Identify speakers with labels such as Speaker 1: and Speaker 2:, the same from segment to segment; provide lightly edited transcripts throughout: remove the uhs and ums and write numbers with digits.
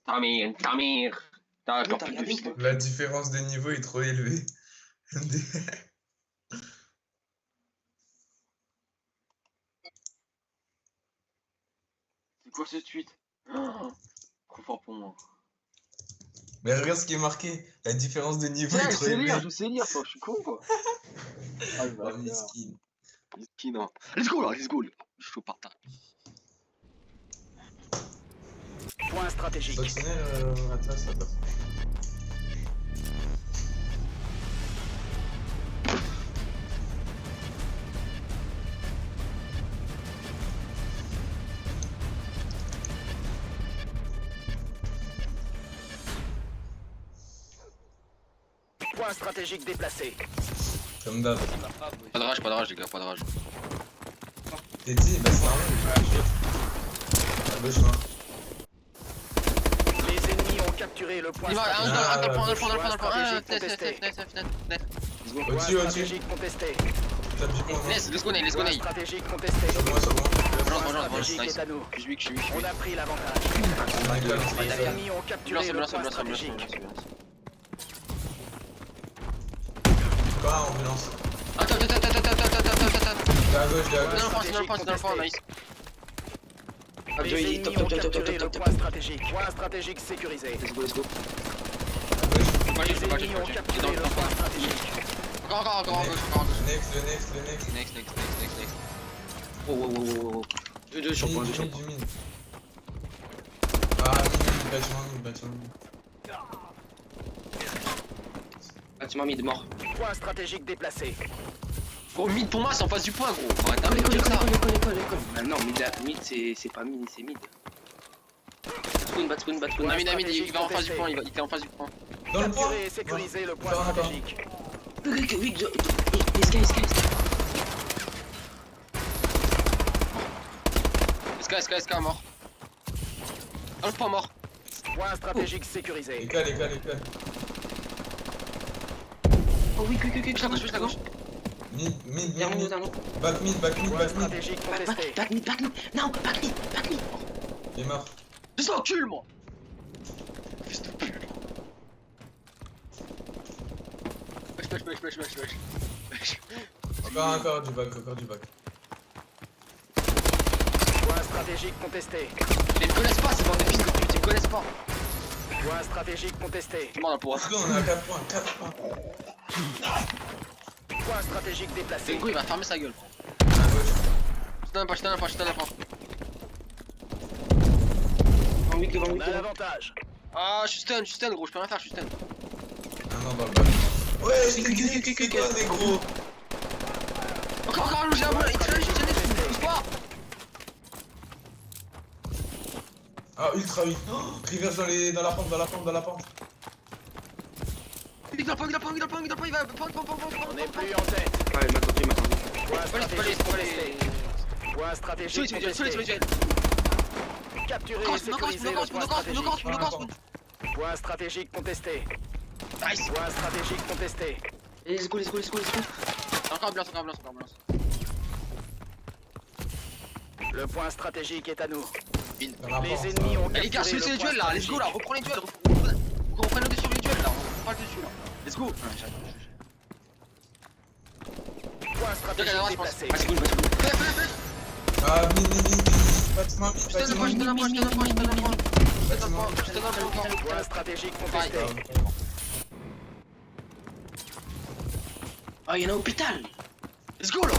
Speaker 1: Ta mère. T'as encore plus de vie.
Speaker 2: La différence de niveau est trop élevée.
Speaker 1: C'est quoi cette suite? Trop fort pour moi.
Speaker 2: Mais regarde ce qui est marqué. La différence de niveau est trop élevée.
Speaker 1: Je sais lire, toi, je suis con quoi. Ah, je
Speaker 2: Oh, miskin.
Speaker 1: Miskin, hein. Let's go là, let's go. Je suis au partage.
Speaker 3: Point stratégique.
Speaker 2: Sentinelle, Atlas, là-bas.
Speaker 3: Point stratégique déplacé.
Speaker 2: Comme d'hab.
Speaker 1: Pas de rage, les gars, pas de rage.
Speaker 2: T'es dit, bah c'est normal. À gauche, non.
Speaker 3: Les ennemis ont capturé le point
Speaker 1: Il va,
Speaker 3: stratégique.
Speaker 1: dans le point.
Speaker 3: Point
Speaker 2: Au-dessus.
Speaker 3: stratégique contesté.
Speaker 2: Tape du point, non.
Speaker 1: Let's go,
Speaker 3: Point
Speaker 1: Ney.
Speaker 3: stratégique contesté.
Speaker 2: Sur moi.
Speaker 3: Le point
Speaker 1: Relance,
Speaker 3: stratégique
Speaker 1: nice.
Speaker 3: est à nous.
Speaker 1: Je suis weak.
Speaker 3: On a pris l'avantage.
Speaker 2: On décolle, on
Speaker 3: Les
Speaker 2: décolle.
Speaker 3: ennemis ont capturé le point stratégique.
Speaker 2: Pas ambulance.
Speaker 1: Attends.
Speaker 2: Il est à gauche,
Speaker 1: Dans le point, nice.
Speaker 3: Les ennemis ont capturé le point stratégique. Point stratégique sécurisé.
Speaker 1: Let's go.
Speaker 2: À gauche.
Speaker 3: Les ennemis ont capturé le point stratégique.
Speaker 1: Encore à gauche.
Speaker 2: Le next.
Speaker 1: Next.
Speaker 4: Oh. Deux sur point.
Speaker 2: Du mine. Ah, bâtiment.
Speaker 4: Bâtiment mid mort.
Speaker 3: Point stratégique déplacé.
Speaker 1: Oh, mid pour moi, c'est en face du point, gros. Arrête d'arrêter de dire ça.
Speaker 4: L'école. Ah non, mid c'est pas mid, c'est mid. Bat spawn.
Speaker 1: Mid, il va en face du point, il était en face du point.
Speaker 2: Dans le point.
Speaker 3: Capturer et sécuriser le point
Speaker 2: Dans le point.
Speaker 3: stratégique.
Speaker 4: Oui, les sky.
Speaker 1: SK mort. Dans le point mort.
Speaker 3: Point stratégique sécurisé.
Speaker 2: École.
Speaker 4: Oh oui,
Speaker 1: Push la gauche.
Speaker 2: Mid.
Speaker 4: Dernier.
Speaker 2: Back mid.
Speaker 3: Point stratégique contesté.
Speaker 4: Back mid. Non, back mid.
Speaker 2: Il est mort.
Speaker 1: Je l'encule, moi. Fils de pute. Wesh.
Speaker 2: Encore du back.
Speaker 3: Point stratégique contesté.
Speaker 1: Ils me connaissent pas, ces bandes de fils de pute, ils me connaissent pas.
Speaker 3: Point stratégique contesté.
Speaker 1: Comment on a pour
Speaker 2: Let's go, on est à 4 points.
Speaker 3: Point stratégique déplacé.
Speaker 1: Tengo, il va fermer sa gueule.
Speaker 2: À gauche.
Speaker 1: Je te donne pas.
Speaker 4: En week devant
Speaker 3: On
Speaker 4: week.
Speaker 3: a l'avantage.
Speaker 1: Ah, je suis stun, gros, je peux rien faire, je suis stun.
Speaker 2: Ah non, dans le back. Ouais, c'est quoi, négro?
Speaker 1: Encore, j'ai un bol, il traîne, je pousse pas.
Speaker 2: Ah, ultra vite. Reverse dans la pente.
Speaker 1: Il est dans le point, il va pente.
Speaker 3: On n'est plus en tête.
Speaker 4: Ouais, il m'a tendu.
Speaker 3: Point stratégique contesté. Point stratégique contesté. Capturer et sécuriser le point stratégique. Point stratégique contesté.
Speaker 1: Nice.
Speaker 3: Point stratégique contesté.
Speaker 4: Let's go.
Speaker 1: Encore ambulance.
Speaker 3: Le point stratégique est à nous.
Speaker 2: Les
Speaker 3: Les ennemis ont
Speaker 1: Eh les gars,
Speaker 3: capturé
Speaker 1: c'est
Speaker 3: le
Speaker 1: les
Speaker 3: point
Speaker 1: duels là, let's go là,
Speaker 3: stratégique.
Speaker 1: reprends les duels. Reprends le dessus les duels là, on prend le dessus là. Let's go.
Speaker 3: Point stratégique déplacé.
Speaker 1: Fais.
Speaker 2: Ah, mid. Bâtiment
Speaker 1: Je te donne point.
Speaker 3: Point stratégique contesté.
Speaker 4: Oh, il y en a hôpital.
Speaker 1: Let's go là.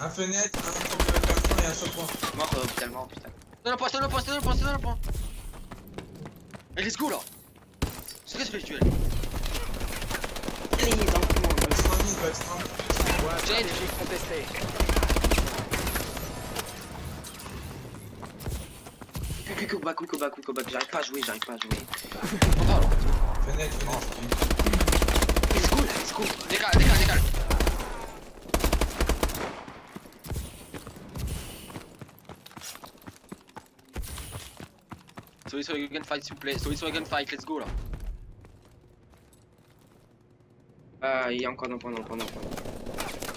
Speaker 2: Un fenêtre, un et un sur point.
Speaker 4: Mort, hôpital.
Speaker 1: Donne le point. Et let's go là. C'est ce que je duel.
Speaker 4: Allez, dans le point.
Speaker 2: Bâtiment.
Speaker 3: Point stratégique contesté.
Speaker 4: Quick au back. J'arrive pas à jouer.
Speaker 2: Fenêtre.
Speaker 4: Let's go.
Speaker 1: Décale. Sorry sur le gunfight s'il vous plaît, let's go là.
Speaker 4: Ah, il y a encore un point.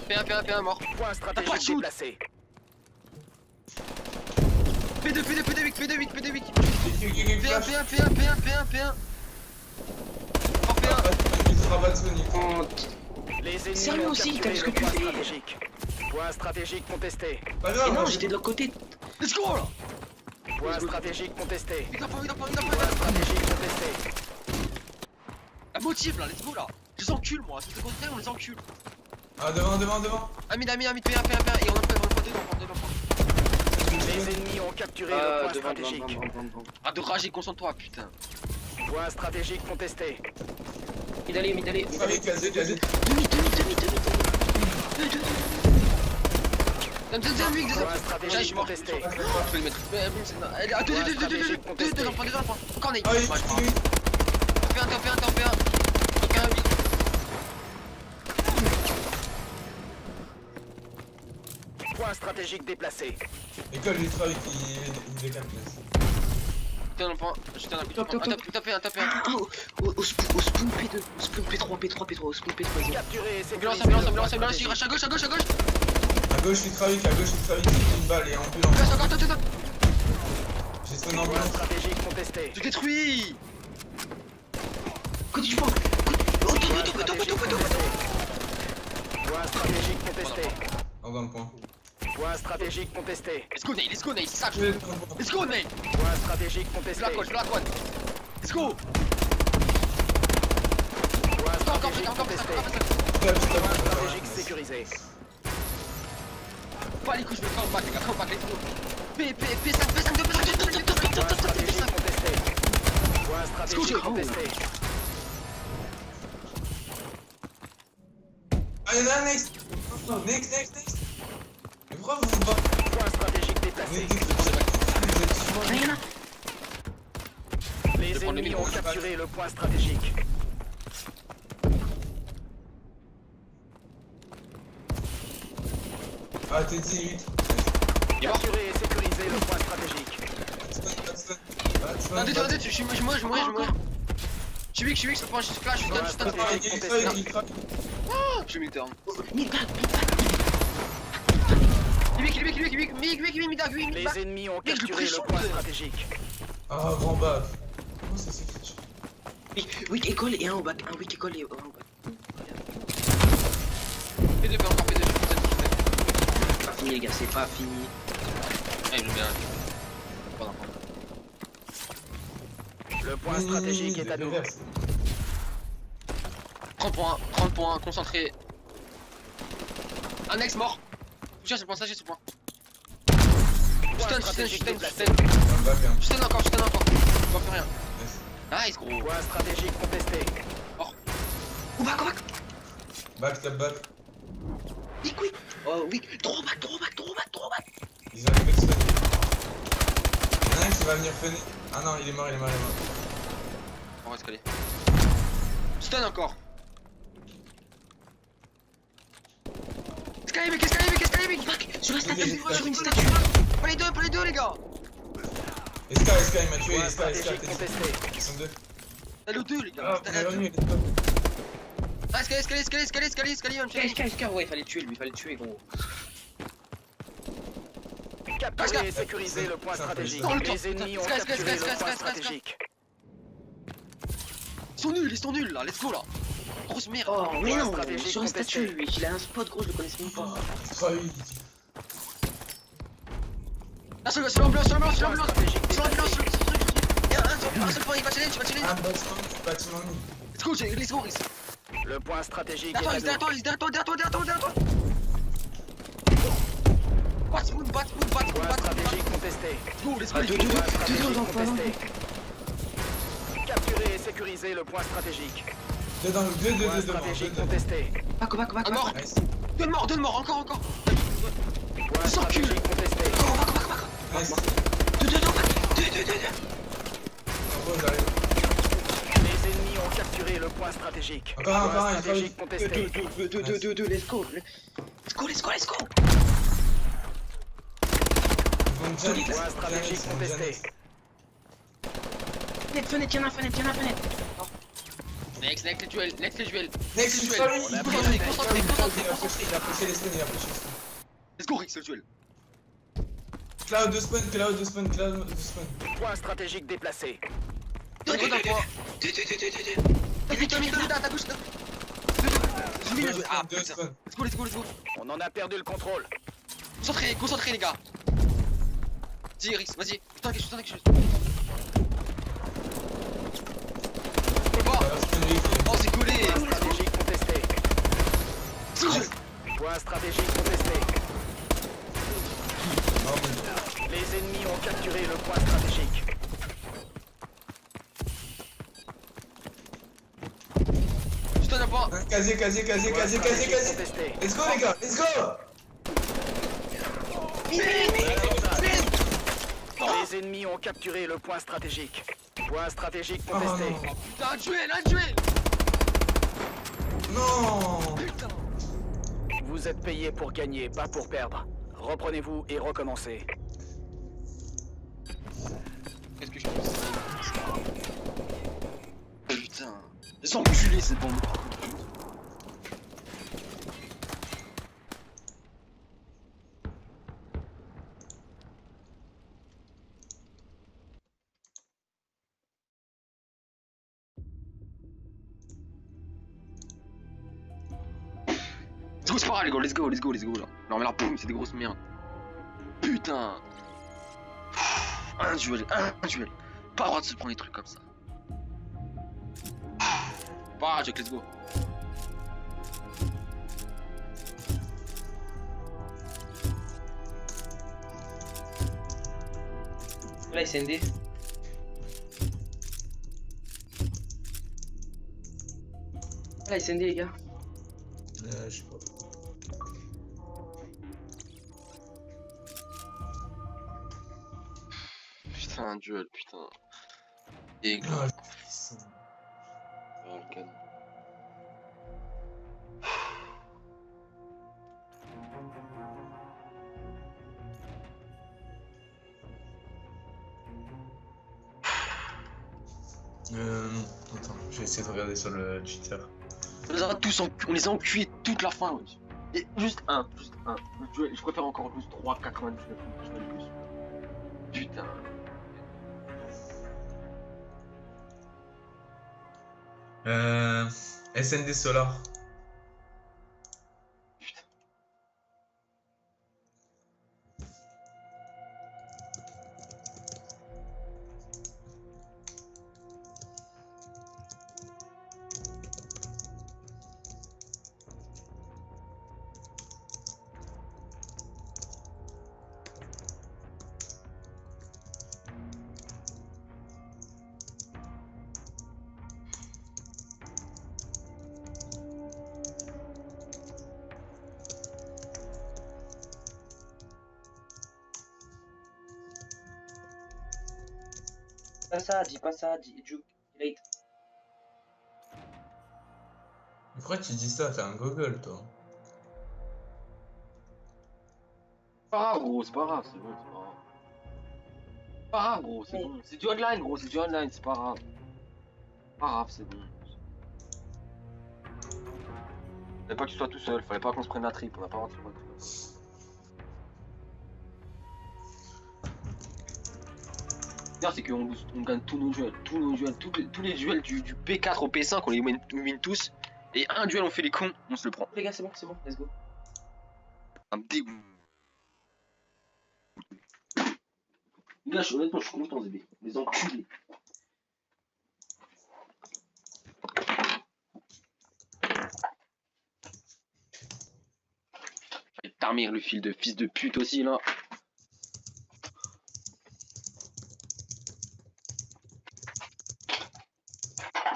Speaker 1: P1 mort.
Speaker 3: Point
Speaker 1: Pas de
Speaker 3: stratégique
Speaker 1: shoot.
Speaker 3: déplacé.
Speaker 1: P2, P2, P2, P2, P2, P2,
Speaker 2: P1,
Speaker 1: P1, P1, P1, P1, P1, P1. Encore P1.
Speaker 2: Il sera pas de Sonic.
Speaker 4: Oh,
Speaker 3: Les ennemis
Speaker 4: Sérieux
Speaker 3: ont
Speaker 4: aussi,
Speaker 3: capturé
Speaker 4: t'as ce
Speaker 3: le
Speaker 4: que tu
Speaker 3: point
Speaker 4: fais.
Speaker 3: stratégique. Point stratégique contesté.
Speaker 2: Pas
Speaker 4: et
Speaker 2: grave,
Speaker 4: non,
Speaker 2: moi,
Speaker 4: j'étais de l'autre côté.
Speaker 1: Let's go là.
Speaker 3: Point stratégique contesté.
Speaker 1: Il a pas, il a pas, il a
Speaker 3: Point
Speaker 1: pas.
Speaker 3: stratégique contesté.
Speaker 1: La motive là, let's go là. Je les encule moi, si c'est contraire, on les encule.
Speaker 2: Ah, devant.
Speaker 1: Ami, P1, P1, et on en prend deux.
Speaker 3: Les ennemis ont capturé le point stratégique.
Speaker 1: Ah de rage et concentre-toi, putain.
Speaker 3: Point stratégique contesté.
Speaker 4: Mid allez.
Speaker 2: Allez, casé.
Speaker 1: Donne,
Speaker 3: Point stratégique contesté.
Speaker 1: Je vais le mettre. Ah, deux, encore Nate.
Speaker 2: Ah, il
Speaker 1: Top 1.
Speaker 3: Point stratégique déplacé.
Speaker 2: École du travail il décale.
Speaker 1: Je t'en appuie.
Speaker 4: Top.
Speaker 1: Top 1.
Speaker 4: Ah, au spawn P2, au spawn P3, au spawn P3.
Speaker 3: Capturé et
Speaker 1: Ambulance,
Speaker 3: sécurisé.
Speaker 1: il rush à gauche.
Speaker 2: À gauche, je suis travail, une balle et ambulance.
Speaker 1: Encore, top.
Speaker 2: J'ai son
Speaker 3: Point
Speaker 2: ambulance.
Speaker 3: stratégique contesté.
Speaker 1: Je détruis.
Speaker 4: Côté du pont.
Speaker 3: Point stratégique contesté. Point stratégique contesté.
Speaker 2: Dans le point.
Speaker 3: Point stratégique contesté.
Speaker 1: Let's go, Nate, c'est ça que je
Speaker 2: Je
Speaker 1: veux.
Speaker 2: vais prendre pour
Speaker 1: Let's go, Nate.
Speaker 3: Point stratégique contesté.
Speaker 1: Je la one. Let's go.
Speaker 3: Point
Speaker 1: Encore,
Speaker 3: stratégique contesté.
Speaker 2: stop.
Speaker 3: Point stratégique sécurisé.
Speaker 1: Pas les coups, je vais faire back, les gars, let's go. P5,
Speaker 3: Point stratégique contesté. Point stratégique
Speaker 1: Let's go,
Speaker 3: contesté.
Speaker 2: Ah, y'en a un next. Next. Mais pourquoi vous vous battez?
Speaker 3: Point stratégique déplacé.
Speaker 4: Ah, y'en a.
Speaker 3: Les
Speaker 1: prendre le
Speaker 3: ennemis
Speaker 1: micro.
Speaker 3: ont capturé le point stratégique.
Speaker 2: Ah, t'es dit 8.
Speaker 3: Capturer et sécuriser le point stratégique.
Speaker 1: Non, désolé, je mourais. Je suis weak, je prends, je suis flash, je
Speaker 3: Point
Speaker 1: stun.
Speaker 3: stratégique contesté.
Speaker 1: Je mets le turn.
Speaker 4: Mid back.
Speaker 3: Les ennemis ont capturé le point stratégique.
Speaker 2: Ah, grand bac. Comment ça s'écrit?
Speaker 4: Weak école et un au back. Un weak école et un au back.
Speaker 1: P2, encore P2,
Speaker 4: C'est pas fini, les gars, c'est pas fini.
Speaker 1: Ah, il me met un.
Speaker 3: Le point stratégique est à nous.
Speaker 1: 30 points, concentré. Un ex mort. Tiens, c'est le point, ça, j'ai ce point. Je stun encore. Je vois plus rien. Nice, gros.
Speaker 3: Point stratégique contesté.
Speaker 4: Au back.
Speaker 2: Back.
Speaker 4: Weak. Oh, weak. Trop back.
Speaker 2: Ils ont arrivé de stun. Il y en a un qui va venir funner. Ah non, il est mort.
Speaker 1: On va escalader. Stun encore. Escalader.
Speaker 4: Back. Sur la statue.
Speaker 2: Oui,
Speaker 4: Sur une statue.
Speaker 1: Pas les deux, les gars.
Speaker 2: Eska, il m'a tué.
Speaker 3: Point
Speaker 2: Eska,
Speaker 3: stratégique
Speaker 2: t'es
Speaker 3: contesté.
Speaker 2: Ils sont deux.
Speaker 1: T'as le 2, les gars.
Speaker 2: Ah, on est revenu, il est top.
Speaker 1: Ah, escalader, il va me tuer.
Speaker 4: SK, ouais, fallait tuer, gros.
Speaker 3: Capturer et sécuriser le point stratégique.
Speaker 1: Dans le temps.
Speaker 3: Les ennemis ont
Speaker 1: Escalade,
Speaker 3: capturé le
Speaker 1: escalade,
Speaker 3: point
Speaker 1: escalade,
Speaker 3: stratégique.
Speaker 1: Ils sont nuls là, let's go là. Grosse merde.
Speaker 4: Oh, mais non,
Speaker 3: stratégique
Speaker 4: sur une
Speaker 3: contesté.
Speaker 4: statue, lui. Il a un spot, gros, je le connaissais même pas.
Speaker 2: Trop vite.
Speaker 1: Là, sur l'ambulance.
Speaker 3: Point stratégique
Speaker 1: Sur l'ambulance,
Speaker 3: déplacé.
Speaker 1: il y a un seul point, il va challenge.
Speaker 2: Ah, bâtiment.
Speaker 1: Let's go.
Speaker 3: Le point stratégique est
Speaker 1: Attends,
Speaker 3: à
Speaker 1: il est derrière
Speaker 3: nous.
Speaker 1: toi. Bat.
Speaker 3: Point stratégique contesté.
Speaker 1: Let's go.
Speaker 3: Point stratégique
Speaker 4: dans le point,
Speaker 3: contesté. Capturer et sécuriser le point stratégique.
Speaker 2: Deux
Speaker 3: Point stratégique contesté.
Speaker 4: Back.
Speaker 1: Un mort.
Speaker 2: Nice.
Speaker 1: Deux morts, encore.
Speaker 3: Point
Speaker 1: Sans cul.
Speaker 3: stratégique contesté.
Speaker 2: Nice.
Speaker 4: Deux.
Speaker 2: Bravo, j'arrive.
Speaker 3: Les ennemis ont capturé le point stratégique.
Speaker 2: Encore un,
Speaker 3: Point
Speaker 2: il
Speaker 3: stratégique
Speaker 2: faut-
Speaker 3: contesté.
Speaker 4: Deux, let's go. Let's go.
Speaker 2: Ils vont
Speaker 3: Point
Speaker 2: Janet,
Speaker 3: stratégique
Speaker 2: ils vont
Speaker 3: contesté.
Speaker 2: Janet.
Speaker 4: Fenêtre, y'en a un fenêtre.
Speaker 1: Next, les duels.
Speaker 2: Next, je suis
Speaker 1: duel.
Speaker 2: sorry.
Speaker 3: On a
Speaker 1: Concentré.
Speaker 2: Il a poussé les stuns.
Speaker 1: Let's go, Rick, ce duel.
Speaker 2: Cloud de spawn, cloud de spawn, cloud de spawn.
Speaker 3: Point stratégique déplacé.
Speaker 1: Donne-moi d'un point. Vas-y, Tommy, à ta gauche. Joli, bien joué. Ah,
Speaker 2: Deux
Speaker 1: putain.
Speaker 2: spawn.
Speaker 1: Let's go, let's go, let's go.
Speaker 3: On en a perdu le contrôle.
Speaker 1: Concentrez, concentrez, les gars. Vas-y, Rix, vas-y. Putain, quelque chose. Faut pas.
Speaker 2: Alors, spawn lui,
Speaker 1: Oh, c'est collé.
Speaker 3: Point stratégique contesté.
Speaker 1: Sous-jeu.
Speaker 3: Point stratégique contesté.
Speaker 2: non, mais...
Speaker 3: Les ennemis ont capturé le point stratégique.
Speaker 1: Je te donne pas.
Speaker 2: Casier.
Speaker 3: Contesté.
Speaker 2: Let's go les gars, let's go.
Speaker 3: Les ennemis ont capturé le point stratégique. Point stratégique
Speaker 2: Oh
Speaker 3: contesté.
Speaker 2: non.
Speaker 1: Putain, un duel.
Speaker 2: Non.
Speaker 1: Putain.
Speaker 3: Vous êtes payé pour gagner, pas pour perdre. Reprenez-vous et recommencez.
Speaker 1: Qu'est-ce que je fais? Putain. Ils sont enculés, cette bande. Let's go, c'est pas grave, les gars, let's go là. Non mais là, boum, c'est des grosses merdes. Putain. Un duel. Pas le droit de se prendre des trucs comme ça. Bah, Jack, let's go.
Speaker 4: Là, il s'est ND. Là, il s'est ND, les gars.
Speaker 2: Je sais pas.
Speaker 1: Putain, un duel, putain. Et
Speaker 2: Ah, attends, je vais essayer de regarder sur le cheater.
Speaker 1: on les a tous on les a enculés toute la fin, wesh. Et juste un. Le duel, je préfère encore juste 3,99 plus. Putain.
Speaker 2: SND Solar.
Speaker 4: Dis pas ça, dis Juke, late.
Speaker 2: Pourquoi tu dis ça? T'es un gogol, toi.
Speaker 1: Pas grave, gros, c'est pas grave, c'est bon, c'est pas grave. Pas grave, gros, c'est bon. C'est du online, gros, c'est du online, c'est pas grave. Pas grave, c'est bon. Fallait pas que tu sois tout seul, fallait pas qu'on se prenne la trip, on a pas le droit de se prendre la trip. C'est qu'on gagne tous nos duels, tous les duels du P4 au P5, on les win tous. Et un duel, on fait les cons, on se le prend.
Speaker 4: Les gars, c'est bon, let's go.
Speaker 1: Ça me dégoûte. Les gars, honnêtement, je suis content, bébé. Les enculés. Et Tarmir, le fil de fils de pute aussi, là.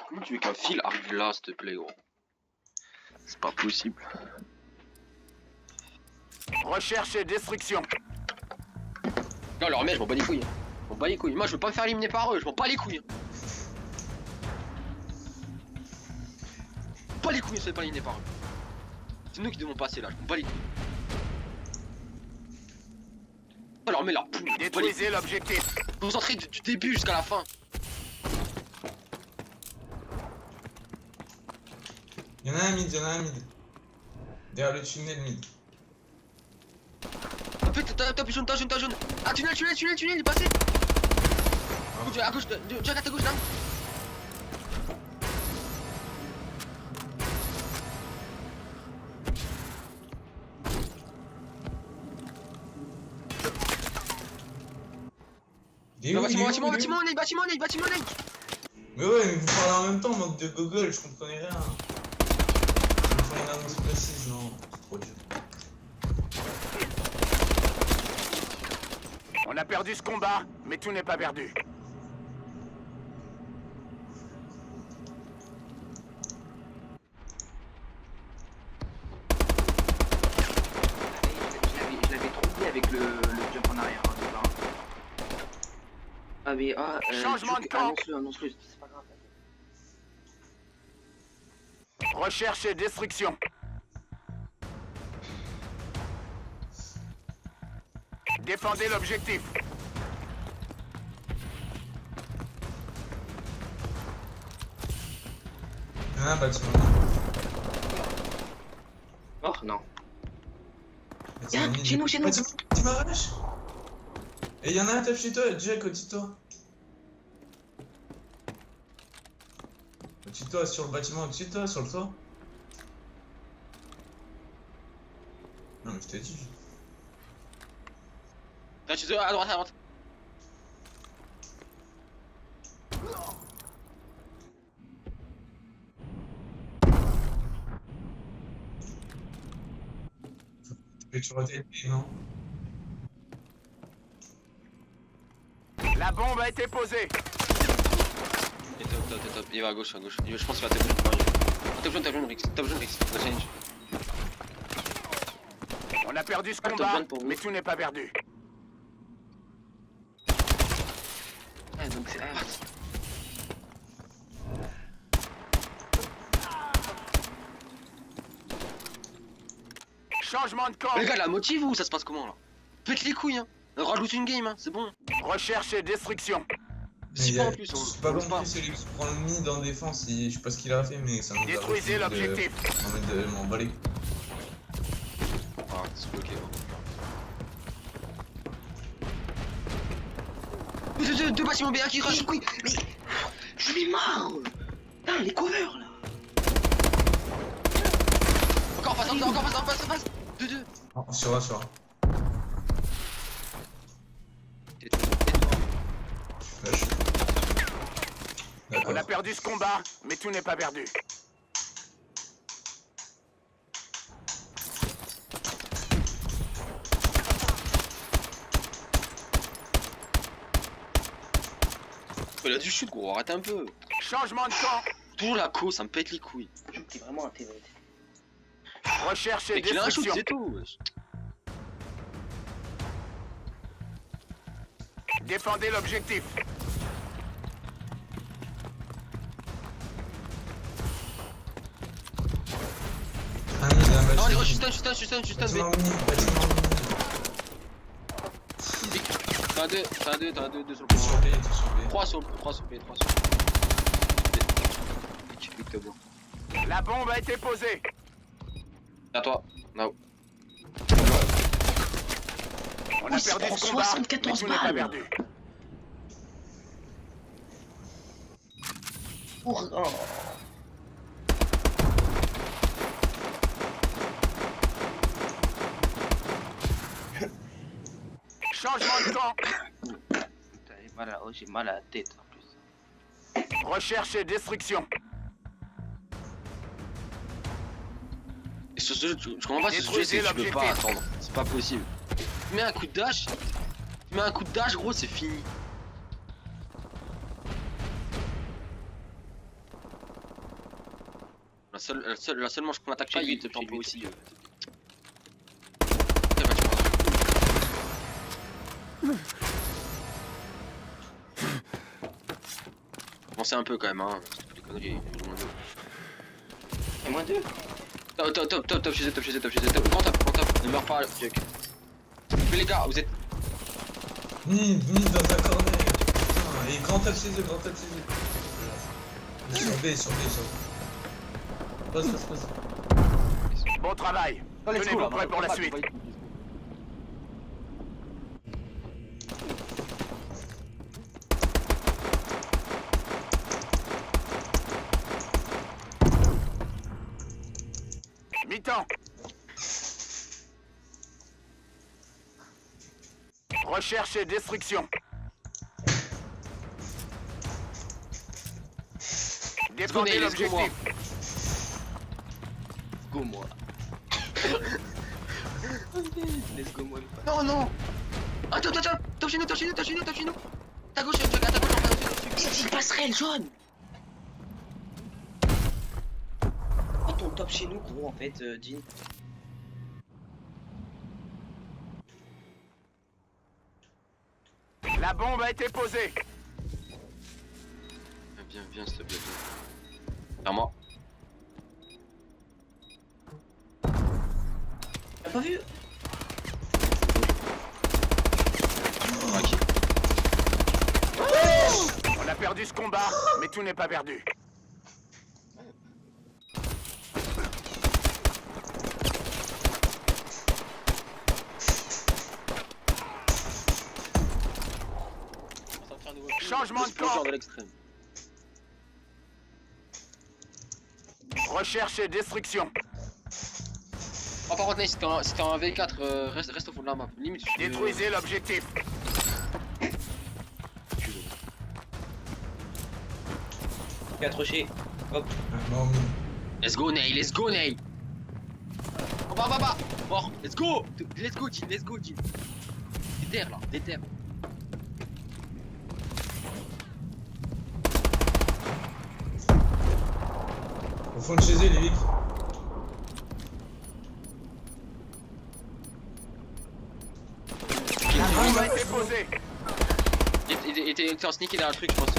Speaker 1: Comment tu veux qu'un fil arrive là, s'il te plaît, gros? C'est pas possible.
Speaker 3: Recherche et destruction.
Speaker 1: Non, leur mec, je m'en bats les couilles. Je m'en bats les couilles. Moi, je veux pas me faire éliminer par eux, je m'en bats les couilles. Pas les couilles, on se fait pas éliminer par eux. C'est nous qui devons passer là, je m'en bats les couilles. On leur met leur poule.
Speaker 3: Détruisez l'objectif.
Speaker 1: Concentré du début jusqu'à la fin.
Speaker 2: Y'en a un mid, Derrière le tunnel mid.
Speaker 1: fait, t'as jaune. Ah, tunnel, il est passé. À gauche, Jack à ta gauche là.
Speaker 2: Il est où,
Speaker 1: Bâtiment,
Speaker 2: il est où
Speaker 1: bâtiment.
Speaker 2: Mais ouais, mais vous parlez en même temps, mode de Google, je comprenais rien. Je me fais une annonce précise, non, c'est trop dur.
Speaker 3: On a perdu ce combat, mais tout n'est pas perdu.
Speaker 4: Je l'avais troublé avec le jump en arrière. Hein, ah mais
Speaker 3: Changement de camp.
Speaker 4: Annonce-le, c'est pas grave.
Speaker 3: Recherche et destruction. Défendez l'objectif.
Speaker 2: Ah, bâtiment.
Speaker 4: Oh non.
Speaker 2: Bâtiment,
Speaker 4: Chez nous.
Speaker 2: Bâtiment arrache. Et y'en a un tape chez toi, Jack, au-dessus de toi. Au-dessus de toi, sur le bâtiment, au-dessus de toi, sur le toit. Non, mais je t'ai dit.
Speaker 1: Là, tu sais, à droite.
Speaker 2: Mais tu ratais, non?
Speaker 3: La bombe a été posée.
Speaker 1: Et top. Il va à gauche. Je pense qu'il va taper jaune. Top jaune, Rix. La challenge.
Speaker 3: On a perdu ce
Speaker 4: Top
Speaker 3: combat,
Speaker 4: jaune pour vous.
Speaker 3: mais tout n'est pas perdu.
Speaker 4: Ah donc c'est...
Speaker 3: Changement de camp.
Speaker 1: Les gars, la motive ou ça se passe comment là? Faites les couilles, hein. Rajoute une game, hein. C'est bon.
Speaker 3: Recherche et destruction.
Speaker 1: Si
Speaker 2: Mais
Speaker 1: pas
Speaker 2: y a-
Speaker 1: en plus, on
Speaker 2: c'est pas
Speaker 1: lance
Speaker 2: bon, celui qui prend le mid en défense, je sais pas ce qu'il a fait, mais ça nous a
Speaker 3: Détruisez
Speaker 2: refusé de-
Speaker 3: l'objectif.
Speaker 2: en mode de m'emballer.
Speaker 1: Ah, c'est bloqué. Deux bâtiments B1 qui rush.
Speaker 4: Oui, mais... J'en ai marre. Putain, les covers là.
Speaker 1: Encore en face. 2.
Speaker 2: Oh, sur A. Flash.
Speaker 3: On a
Speaker 2: D'accord.
Speaker 3: perdu ce combat, mais tout n'est pas perdu.
Speaker 1: Il a du shoot, gros. Arrête un peu.
Speaker 3: Changement de camp.
Speaker 1: Toujours la co, ça me pète les couilles.
Speaker 4: T'es vraiment un TV.
Speaker 3: Recherche et
Speaker 1: Mais qu'il a un shoot,
Speaker 3: destruction.
Speaker 1: c'est tout. Wesh.
Speaker 3: Défendez l'objectif.
Speaker 2: Un mid, un
Speaker 1: Non,
Speaker 2: bâtiment.
Speaker 1: les gars, je suis stun, B.
Speaker 2: Bâtiment mid.
Speaker 1: T'as un 2 sur le
Speaker 2: T'es
Speaker 1: point.
Speaker 2: sur B, t'es sur B.
Speaker 1: 3 sur B. Victor blanc.
Speaker 3: La bombe a été posée.
Speaker 1: À toi. No.
Speaker 3: On a
Speaker 4: Oui,
Speaker 3: perdu
Speaker 4: c'est
Speaker 3: ce combat, mais
Speaker 4: 74
Speaker 3: tout n'est pas
Speaker 4: balles.
Speaker 3: perdu.
Speaker 4: Oh.
Speaker 3: Changement de camp.
Speaker 4: J'ai mal à la tête en plus.
Speaker 3: Recherche et destruction.
Speaker 1: Et sur ce jeu, je comprends pas, ce jeu, c'est que tu peux pas attendre. C'est pas possible. Tu mets un coup de dash, gros, c'est fini. La seule manche qu'on attaque pas, il te tempo aussi. Pensez un peu quand même, hein. Les conneries,
Speaker 4: Et moins 2.
Speaker 1: Top chez eux. Grand top. Ne meurs pas, Jack. Mais les gars, vous êtes.
Speaker 2: Mid dans un corner. Putain, et grand tape chez eux. Sur B. Passe.
Speaker 3: Bon travail. Tenez-vous prêts pour la suite. camp. Recherche et destruction. Défendez
Speaker 1: let's go, moi.
Speaker 3: l'objectif.
Speaker 4: Go moi. Let's go moi.
Speaker 1: Non, non. Attends, top chez nous. Ta gauche, ta gauche,
Speaker 4: C'est une passerelle jaune. Oh, ton top chez nous gros en fait, Jean.
Speaker 3: La bombe a été posée.
Speaker 1: Viens, s'il te plaît. Vers moi.
Speaker 4: T'as pas vu?
Speaker 1: Ok.
Speaker 3: On a perdu ce combat, mais tout n'est pas perdu. Changement de camp.
Speaker 1: De l'extrême.
Speaker 3: Recherche et destruction.
Speaker 1: Oh, par contre, Nice, si t'es en V4, reste au fond de la map. Limite, je suis.
Speaker 3: Détruisez l'objectif.
Speaker 4: Accroché. Hop.
Speaker 2: Non, mais...
Speaker 1: Let's go, Ney. Oh, bah. Mort. Let's go, Jin. Déterre là, déterre.
Speaker 2: Au fond de chez eux, les Vic.
Speaker 3: La bombe a été posée.
Speaker 1: Il était en sneaky derrière le truc, je pense.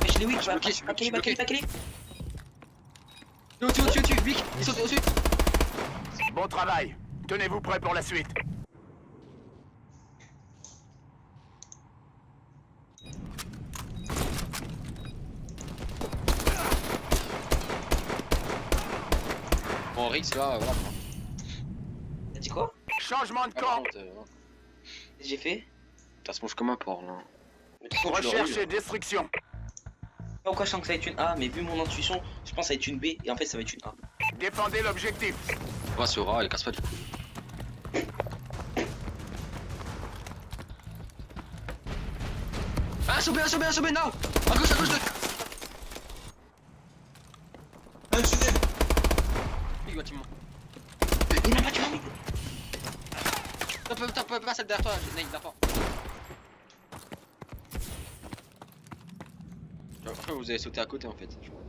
Speaker 4: Mais je l'ai weak,
Speaker 1: bloqué, je suis bloqué,
Speaker 4: pas calé.
Speaker 1: Au-dessus, Vic, il saute au-dessus.
Speaker 3: Bon travail. Tenez-vous prêts pour la suite.
Speaker 1: Bon, Rix là, voilà.
Speaker 4: T'as dit quoi?
Speaker 3: Changement de
Speaker 1: Ah, par
Speaker 3: camp.
Speaker 1: contre,
Speaker 4: J'ai fait?
Speaker 1: ça se mange comme un porc là.
Speaker 4: Mais de toute façon, tu l'aurais
Speaker 3: Recherche
Speaker 4: eu,
Speaker 3: et destruction.
Speaker 4: hein. Pourquoi je sens que ça va être une A, mais vu mon intuition, je pense que ça va être une B et en fait ça va être une A.
Speaker 3: Défendez l'objectif.
Speaker 1: On va sur A, elle casse pas du coup. Ah, sauvé, now! À gauche de.
Speaker 2: Un tunnel.
Speaker 1: Il va team.
Speaker 4: Il m'a pas tué.
Speaker 1: T'as pas celle derrière toi, Ney, t'as pas. Après, vous avez sauté à côté en fait. Je crois.